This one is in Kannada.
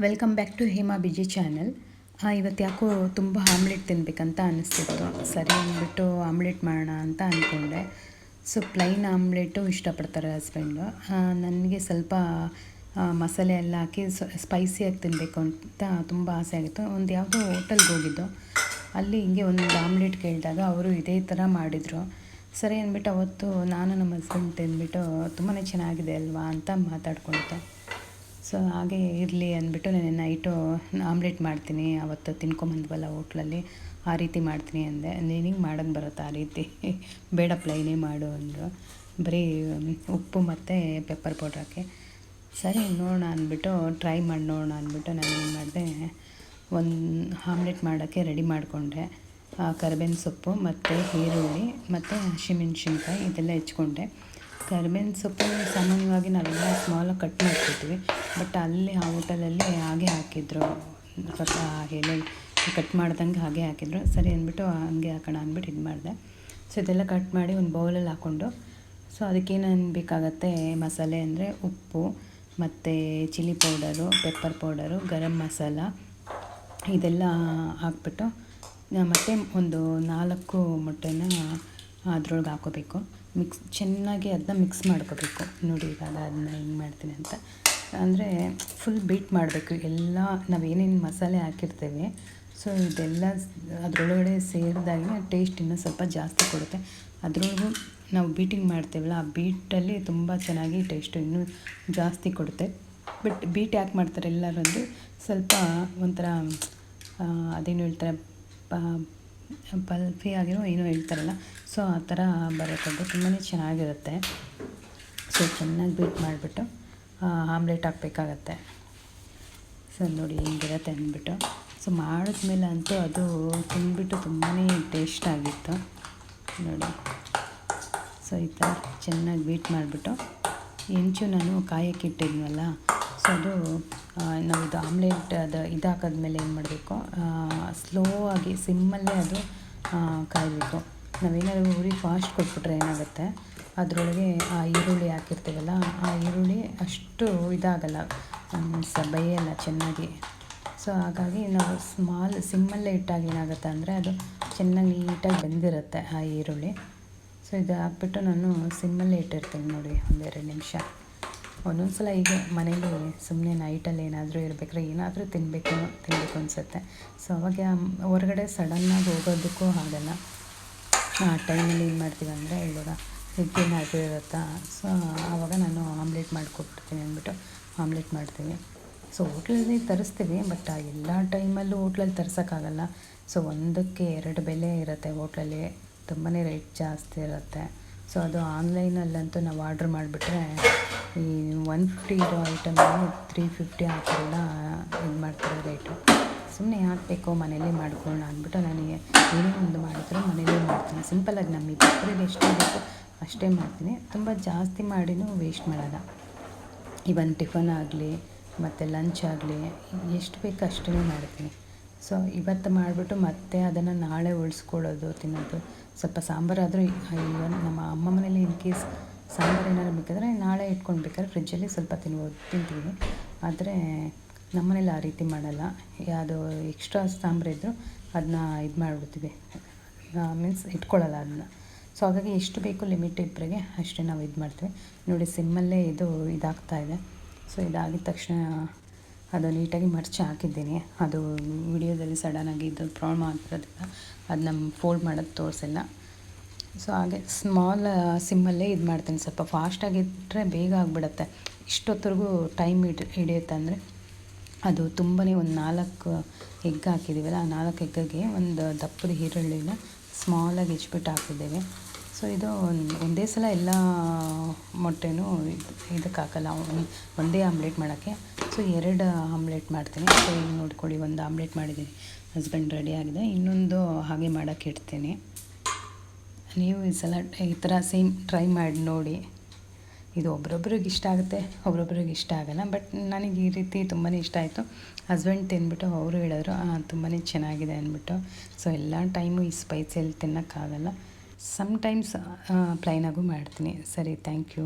Welcome back to Hema BG channel. ಇವತ್ತು ಯಾಕೋ ತುಂಬ ಆಮ್ಲೆಟ್ ತಿನ್ನಬೇಕಂತ ಅನ್ನಿಸ್ತಿತ್ತು. ಸರಿ ಅಂದ್ಬಿಟ್ಟು ಆಮ್ಲೆಟ್ ಮಾಡೋಣ ಅಂತ ಅಂದ್ಕೊಂಡೆ. ಸೊ ಪ್ಲೈನ್ ಆಮ್ಲೆಟು ಇಷ್ಟಪಡ್ತಾರೆ ಹಸ್ಬೆಂಡು. ನನಗೆ ಸ್ವಲ್ಪ ಮಸಾಲೆ ಎಲ್ಲ ಹಾಕಿ ಸ್ಪೈಸಿಯಾಗಿ ತಿನ್ನಬೇಕು ಅಂತ ತುಂಬ ಆಸೆ ಆಗಿತ್ತು. ಒಂದು ಯಾವುದೋ ಹೋಟೆಲ್ಗೆ ಹೋಗಿದ್ದು, ಅಲ್ಲಿ ಹಿಂಗೆ ಒಂದು ಆಮ್ಲೆಟ್ ಕೇಳಿದಾಗ ಅವರು ಇದೇ ಥರ ಮಾಡಿದರು. ಸರಿ ಅಂದ್ಬಿಟ್ಟು ಅವತ್ತು ನಾನು ನಮ್ಮ ಹಸ್ಬೆಂಡ್ ತಿಂದ್ಬಿಟ್ಟು ತುಂಬಾ ಚೆನ್ನಾಗಿದೆ ಅಲ್ವಾ ಅಂತ ಮಾತಾಡ್ಕೊಳ್ತೆ. ಸೊ ಹಾಗೆ ಇರಲಿ ಅಂದ್ಬಿಟ್ಟು ನಾನು ನೈಟು ಆಮ್ಲೆಟ್ ಮಾಡ್ತೀನಿ, ಅವತ್ತು ತಿನ್ಕೊಂಬಂದ್ವಲ್ಲ ಹೋಟ್ಲಲ್ಲಿ, ಆ ರೀತಿ ಮಾಡ್ತೀನಿ ಅಂದೆ. ನಿನಗೆ ಮಾಡೋದು ಬರುತ್ತೆ ಆ ರೀತಿ, ಬೇಡ ಪ್ಲೈನೇ ಮಾಡು ಅಂದರು. ಬರೀ ಉಪ್ಪು ಮತ್ತು ಪೆಪ್ಪರ್ ಪೌಡ್ರ್ ಹಾಕಿ. ಸರಿ ನೋಡೋಣ ಅಂದ್ಬಿಟ್ಟು ಟ್ರೈ ಮಾಡಿ ನೋಡೋಣ ಅಂದ್ಬಿಟ್ಟು ನಾನು ಏನು ಮಾಡಿದೆ, ಒಂದು ಆಮ್ಲೆಟ್ ಮಾಡೋಕ್ಕೆ ರೆಡಿ ಮಾಡಿಕೊಂಡೆ. ಕರಿಬೇವಿನ ಸೊಪ್ಪು ಮತ್ತು ಈರುಳ್ಳಿ ಮತ್ತು ಹಸಿಮೆಣ್ಸಿನ್ಕಾಯಿ ಇದೆಲ್ಲ ಹೆಚ್ಕೊಂಡೆ. ಕರಿಬೇವಿನ ಸೊಪ್ಪು ಸಾಮಾನ್ಯವಾಗಿ ನಾವೆಲ್ಲ ಸ್ಮಾಲಾಗಿ ಕಟ್ ಮಾಡ್ಕೊತೀವಿ, ಬಟ್ ಅಲ್ಲಿ ಆ ಹೋಟೆಲಲ್ಲಿ ಹಾಗೆ ಹಾಕಿದ್ರು, ಸ್ವಲ್ಪ ಎಲೆ ಕಟ್ ಮಾಡ್ದಂಗೆ ಹಾಗೆ ಹಾಕಿದ್ರು. ಸರಿ ಅಂದ್ಬಿಟ್ಟು ಹಾಗೆ ಹಾಕೋಣ ಅಂದ್ಬಿಟ್ಟು ಇದು ಮಾಡಿದೆ. ಸೊ ಇದೆಲ್ಲ ಕಟ್ ಮಾಡಿ ಒಂದು ಬೌಲಲ್ಲಿ ಹಾಕ್ಕೊಂಡು, ಸೊ ಅದಕ್ಕೇನೇನು ಬೇಕಾಗತ್ತೆ ಮಸಾಲೆ ಅಂದರೆ ಉಪ್ಪು ಮತ್ತು chilli powder, pepper powder, garam masala ಇದೆಲ್ಲ ಹಾಕ್ಬಿಟ್ಟು, ಮತ್ತು ಒಂದು 4 ಮೊಟ್ಟೆನ ಅದ್ರೊಳಗೆ ಹಾಕೋಬೇಕು. ಚೆನ್ನಾಗಿ ಅದನ್ನ ಮಿಕ್ಸ್ ಮಾಡ್ಕೋಬೇಕು. ನೋಡಿ ಇವಾಗ ಅದನ್ನ ಹೆಂಗೆ ಮಾಡ್ತೀನಿ ಅಂತ ಅಂದರೆ, ಫುಲ್ ಬೀಟ್ ಮಾಡಬೇಕು ಎಲ್ಲ ನಾವೇನೇನು ಮಸಾಲೆ ಹಾಕಿರ್ತೇವೆ. ಸೊ ಇದೆಲ್ಲ ಅದರೊಳಗಡೆ ಸೇರಿದಾಗೆ ಟೇಸ್ಟ್ ಇನ್ನೂ ಸ್ವಲ್ಪ ಜಾಸ್ತಿ ಕೊಡುತ್ತೆ. ಅದರೊಳಗೂ ನಾವು ಬೀಟಿಂಗ್ ಮಾಡ್ತೇವಲ್ಲ, ಆ ಬೀಟಲ್ಲಿ ತುಂಬ ಚೆನ್ನಾಗಿ ಟೇಸ್ಟು ಇನ್ನೂ ಜಾಸ್ತಿ ಕೊಡುತ್ತೆ. ಬಟ್ ಬೀಟ್ ಯಾಕೆ ಮಾಡ್ತಾರೆ ಎಲ್ಲರೂ ಅಂದರೆ, ಸ್ವಲ್ಪ ಒಂಥರ ಅದೇನು ಹೇಳ್ತಾರೆ, ಪಲ್ಫಿ ಆಗಿರೋ ಏನೋ ಹೇಳ್ತಾರಲ್ಲ, ಸೊ ಆ ಥರ ಬರೋಕ್ಕಂತ ತುಂಬಾ ಚೆನ್ನಾಗಿರುತ್ತೆ. ಸೊ ಚೆನ್ನಾಗಿ ಬೀಟ್ ಮಾಡಿಬಿಟ್ಟು ಆಮ್ಲೆಟ್ ಹಾಕಬೇಕಾಗತ್ತೆ. ಸೊ ನೋಡಿ ಹೆಂಗಿರುತ್ತೆ ಅಂದ್ಬಿಟ್ಟು, ಸೊ ಮಾಡಿದ್ಮೇಲೆ ಅಂತೂ ಅದು ತಿಂದ್ಬಿಟ್ಟು ತುಂಬಾ ಟೇಸ್ಟ್ ಆಗಿತ್ತು ನೋಡಿ. ಸೊ ಈ ಥರ ಚೆನ್ನಾಗಿ ಬೀಟ್ ಮಾಡಿಬಿಟ್ಟು, ಹೆಂಚು ನಾನು ಕಾಯಕ್ಕೆ ಇಟ್ಟಿದ್ನಲ್ಲ, ಸೊ ಅದು ನಾವು ಇದು ಆಮ್ಲೆಟ್ ಇದು ಹಾಕಿದ್ಮೇಲೆ ಏನು ಮಾಡಬೇಕು, ಸ್ಲೋ ಆಗಿ ಸಿಮ್ಮಲ್ಲೇ ಅದು ಕಾಯಬೇಕು. ನಾವೇನಾದರೂ ಉರಿ ಫಾಸ್ಟ್ ಕೊಟ್ಬಿಟ್ರೆ ಏನಾಗುತ್ತೆ, ಅದರೊಳಗೆ ಆ ಈರುಳ್ಳಿ ಹಾಕಿರ್ತೀವಲ್ಲ, ಆ ಈರುಳ್ಳಿ ಅಷ್ಟು ಇದಾಗಲ್ಲ, ಬೇಯಲ್ಲ ಚೆನ್ನಾಗಿ. ಸೊ ಹಾಗಾಗಿ ನಾವು ಸಿಮ್ಮಲ್ಲೇ ಇಟ್ಟಾಗ ಏನಾಗುತ್ತೆ ಅಂದರೆ, ಅದು ಚೆನ್ನಾಗಿ ನೀಟಾಗಿ ಬೆಂದಿರುತ್ತೆ ಆ ಈರುಳ್ಳಿ. ಸೊ ಇದು ಹಾಕ್ಬಿಟ್ಟು ನಾನು ಸಿಮ್ಮಲ್ಲೇ ಇಟ್ಟಿರ್ತೀನಿ ನೋಡಿ, 1-2 ನಿಮಿಷ. ಒಂದೊಂದು ಸಲ ಹೀಗೆ ಮನೇಲಿ ಸುಮ್ಮನೆ ನೈಟಲ್ಲಿ ಏನಾದರೂ ಇರಬೇಕಾದ್ರೆ ಏನಾದರೂ ತಿನ್ನಬೇಕು ಅನಿಸುತ್ತೆ. ಸೊ ಅವಾಗ ಹೊರಗಡೆ ಸಡನ್ನಾಗಿ ಹೋಗೋದಕ್ಕೂ ಆಗಲ್ಲ. ಆ ಟೈಮಲ್ಲಿ ಏನು ಮಾಡ್ತೀವಿ ಅಂದರೆ, ಇವಾಗ ಹಿಟ್ಟೇನಾದರೂ ಇರುತ್ತಾ, ಸೊ ಆವಾಗ ನಾನು ಆಮ್ಲೆಟ್ ಮಾಡಿಕೊಟ್ಬಿಡ್ತೀನಿ ಅಂದ್ಬಿಟ್ಟು ಆಮ್ಲೆಟ್ ಮಾಡ್ತೀವಿ. ಸೊ ಹೋಟ್ಲಲ್ಲಿ ತರಿಸ್ತೀವಿ, ಬಟ್ ಎಲ್ಲ ಟೈಮಲ್ಲೂ ಹೋಟ್ಲಲ್ಲಿ ತರ್ಸೋಕ್ಕಾಗಲ್ಲ. ಸೊ ಒಂದಕ್ಕೆ 2 ಬೆಲೆ ಇರುತ್ತೆ ಹೋಟ್ಲಲ್ಲಿ, ತುಂಬಾ ರೇಟ್ ಜಾಸ್ತಿ ಇರುತ್ತೆ. ಸೊ ಅದು ಆನ್ಲೈನಲ್ಲಂತೂ ನಾವು ಆರ್ಡ್ರ್ ಮಾಡಿಬಿಟ್ರೆ ಈ 150 ಇರೋ ಐಟಮಲ್ಲಿ 350 ಹಾಕೆಲ್ಲ ಇದು ಮಾಡ್ತಾರೆ ರೇಟು. ಸುಮ್ಮನೆ ಹಾಕಬೇಕು, ಮನೇಲೇ ಮಾಡ್ಕೊಳ್ಳೋಣ ಅಂದ್ಬಿಟ್ಟು ನನಗೆ ಏನೇ ಒಂದು ಮಾಡಿದ್ರು ಮನೇಲೇ ಮಾಡ್ತೀನಿ. ಸಿಂಪಲಾಗಿ ನಮ್ಮ ಇಬ್ಬರಿಗೆ ಎಷ್ಟು ಬೇಕು ಅಷ್ಟೇ ಮಾಡ್ತೀನಿ. ತುಂಬ ಜಾಸ್ತಿ ಮಾಡಿನೂ ವೇಸ್ಟ್ ಮಾಡೋಲ್ಲ. ಇವನ್ ಟಿಫನ್ ಆಗಲಿ ಮತ್ತು ಲಂಚ್ ಆಗಲಿ ಎಷ್ಟು ಬೇಕು ಅಷ್ಟೇ ಮಾಡ್ತೀನಿ. ಸೊ ಇವತ್ತು ಮಾಡಿಬಿಟ್ಟು ಮತ್ತೆ ಅದನ್ನು ನಾಳೆ ಉಳಿಸ್ಕೊಳ್ಳೋದು, ತಿನ್ನೋದು. ಸ್ವಲ್ಪ ಸಾಂಬಾರಾದರೂ ಇವನ್ ನಮ್ಮ ಅಮ್ಮ ಮನೇಲಿ ಇನ್ ಕೇಸ್ ಸಾಂಬಾರು ಏನಾದ್ರು ಬೇಕಾದರೆ ನಾಳೆ ಇಟ್ಕೊಂಡು ಬೇಕಾದ್ರೆ ಫ್ರಿಜ್ಜಲ್ಲಿ ಸ್ವಲ್ಪ ತಿಂತೀವಿ. ಆದರೆ ನಮ್ಮನೇಲಿ ಆ ರೀತಿ ಮಾಡಲ್ಲ. ಯಾವುದು ಎಕ್ಸ್ಟ್ರಾ ಸಾಂಬಾರು ಇದ್ದರೂ ಅದನ್ನ ಇದು ಮಾಡಿಬಿಡ್ತೀವಿ, ಮೀನ್ಸ್ ಇಟ್ಕೊಳ್ಳಲ್ಲ ಅದನ್ನ. ಸೊ ಹಾಗಾಗಿ ಎಷ್ಟು ಬೇಕು ಲಿಮಿಟ್ ಇಬ್ಬರಿಗೆ ಅಷ್ಟೇ ನಾವು ಇದು ಮಾಡ್ತೀವಿ. ನೋಡಿ ಸಿಮ್ಮಲ್ಲೇ ಇದು ಇದಾಗ್ತಾಯಿದೆ. ಸೊ ಇದಾಗಿದ ತಕ್ಷಣ ಅದು ನೀಟಾಗಿ ಮರ್ಚಿ ಹಾಕಿದ್ದೀನಿ. ಅದು ವಿಡಿಯೋದಲ್ಲಿ ಸಡನ್ನಾಗಿ ಇದು ಪ್ರಾಬ್ಲಮ್ ಆಗಿರೋದ್ರಿಂದ ಅದನ್ನ ಫೋಲ್ಡ್ ಮಾಡೋದು ತೋರಿಸಿಲ್ಲ. ಸೊ ಹಾಗೆ ಸ್ಮಾಲ್ ಸಿಮ್ಮಲ್ಲೇ ಇದು ಮಾಡ್ತೀನಿ. ಸ್ವಲ್ಪ ಫಾಸ್ಟಾಗಿಟ್ಟರೆ ಬೇಗ ಆಗಿಬಿಡುತ್ತೆ. ಇಷ್ಟೊತ್ತರೆಗೂ ಟೈಮ್ ಹಿಡಿಯುತ್ತೆ ಅಂದರೆ, ಅದು ತುಂಬಾ ಒಂದು 4 ಎಗ್ ಹಾಕಿದ್ದೀವಲ್ಲ, ಆ 4 ಎಗ್ಗಿಗೆ ಒಂದು ದಪ್ಪದ ಈರುಳ್ಳಿನ ಸ್ಮಾಲಾಗಿ ಹೆಚ್ಚಿಬಿಟ್ಟು ಹಾಕಿದ್ದೇವೆ. ಸೊ ಇದು ಒಂದೇ ಸಲ ಎಲ್ಲ ಮೊಟ್ಟೆನೂ ಇದಕ್ಕೆ ಹಾಕಲ್ಲ, ಒಂದೇ ಆಮ್ಲೆಟ್ ಮಾಡೋಕ್ಕೆ. ಸೊ 2 ಆಮ್ಲೆಟ್ ಮಾಡ್ತೀನಿ. ಸೊ ಈಗ ನೋಡ್ಕೊಳ್ಳಿ, ಒಂದು ಆಮ್ಲೆಟ್ ಮಾಡಿದ್ದೀನಿ, ಹಸ್ಬೆಂಡ್ ರೆಡಿ ಆಗಿದೆ. ಇನ್ನೊಂದು ಹಾಗೆ ಮಾಡೋಕ್ಕೆ ಇಡ್ತೀನಿ. ನೀವು ಈ ಸಲ ಈ ಥರ ಸೇಮ್ ಟ್ರೈ ಮಾಡಿ ನೋಡಿ. ಇದು ಒಬ್ರೊಬ್ರಿಗೆ ಇಷ್ಟ ಆಗುತ್ತೆ, ಒಬ್ರೊಬ್ರಿಗೆ ಇಷ್ಟ ಆಗೋಲ್ಲ. ಬಟ್ ನನಗೆ ಈ ರೀತಿ ತುಂಬಾ ಇಷ್ಟ ಆಯಿತು. ಹಸ್ಬೆಂಡ್ ತಿಂದ್ಬಿಟ್ಟು ಅವರು ಹೇಳಿದ್ರು ತುಂಬಾ ಚೆನ್ನಾಗಿದೆ ಅಂದ್ಬಿಟ್ಟು. ಸೊ ಎಲ್ಲ ಟೈಮು ಈ ಸ್ಪೈಸಿಯಲ್ಲಿ ತಿನ್ನೋಕ್ಕಾಗಲ್ಲ, ಸಮ್ಟೈಮ್ಸ್ ಪ್ಲೈನಾಗೂ ಮಾಡ್ತೀನಿ. ಸರಿ, ಥ್ಯಾಂಕ್ ಯು.